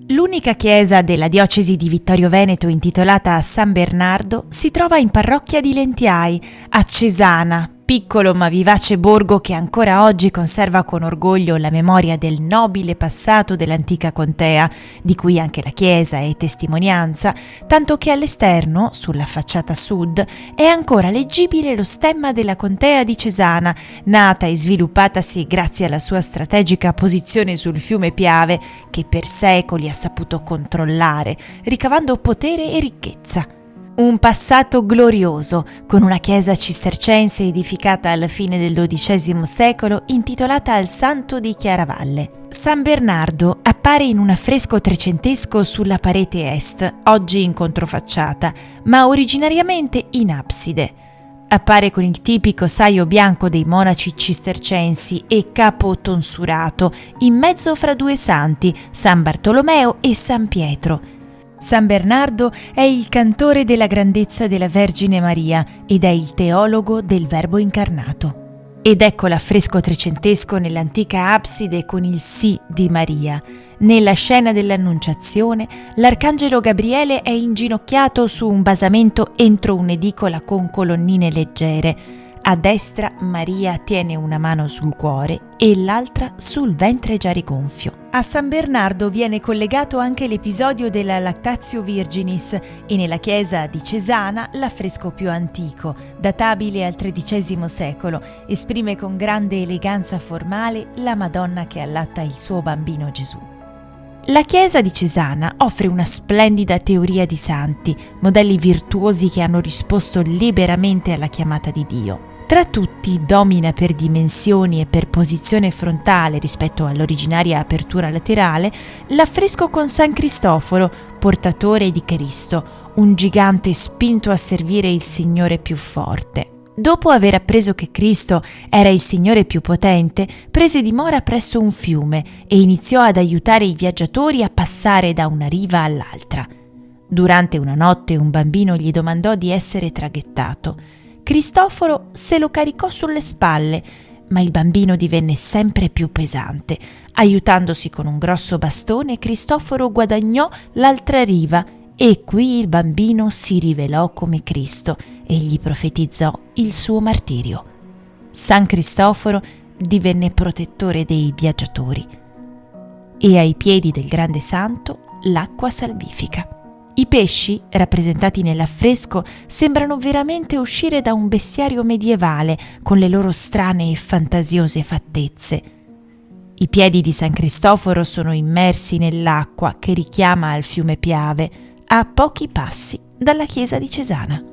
L'unica chiesa della diocesi di Vittorio Veneto intitolata a San Bernardo si trova in parrocchia di Lentiai, a Cesana, piccolo ma vivace borgo che ancora oggi conserva con orgoglio la memoria del nobile passato dell'antica contea, di cui anche la chiesa è testimonianza, tanto che all'esterno, sulla facciata sud, è ancora leggibile lo stemma della contea di Cesana, nata e sviluppatasi grazie alla sua strategica posizione sul fiume Piave, che per secoli ha saputo controllare, ricavando potere e ricchezza. Un passato glorioso, con una chiesa cistercense edificata alla fine del XII secolo intitolata al Santo di Chiaravalle. San Bernardo appare in un affresco trecentesco sulla parete est, oggi in controfacciata, ma originariamente in abside. Appare con il tipico saio bianco dei monaci cistercensi e capo tonsurato, in mezzo fra due santi, San Bartolomeo e San Pietro. San Bernardo è il cantore della grandezza della Vergine Maria ed è il teologo del Verbo incarnato. Ed ecco l'affresco trecentesco nell'antica abside con il sì di Maria. Nella scena dell'Annunciazione, l'arcangelo Gabriele è inginocchiato su un basamento entro un'edicola con colonnine leggere. A destra Maria tiene una mano sul cuore e l'altra sul ventre già rigonfio. A San Bernardo viene collegato anche l'episodio della Lactatio Virginis e nella chiesa di Cesana l'affresco più antico, databile al XIII secolo, esprime con grande eleganza formale la Madonna che allatta il suo bambino Gesù. La chiesa di Cesana offre una splendida teoria di santi, modelli virtuosi che hanno risposto liberamente alla chiamata di Dio. Tra tutti domina per dimensioni e per posizione frontale rispetto all'originaria apertura laterale l'affresco con San Cristoforo, portatore di Cristo, un gigante spinto a servire il Signore più forte. Dopo aver appreso che Cristo era il Signore più potente, prese dimora presso un fiume e iniziò ad aiutare i viaggiatori a passare da una riva all'altra. Durante una notte un bambino gli domandò di essere traghettato. Cristoforo se lo caricò sulle spalle, ma il bambino divenne sempre più pesante. Aiutandosi con un grosso bastone, Cristoforo guadagnò l'altra riva e qui il bambino si rivelò come Cristo e gli profetizzò il suo martirio. San Cristoforo divenne protettore dei viaggiatori e ai piedi del grande santo l'acqua salvifica. I pesci, rappresentati nell'affresco, sembrano veramente uscire da un bestiario medievale con le loro strane e fantasiose fattezze. I piedi di San Cristoforo sono immersi nell'acqua che richiama al fiume Piave, a pochi passi dalla chiesa di Cesana.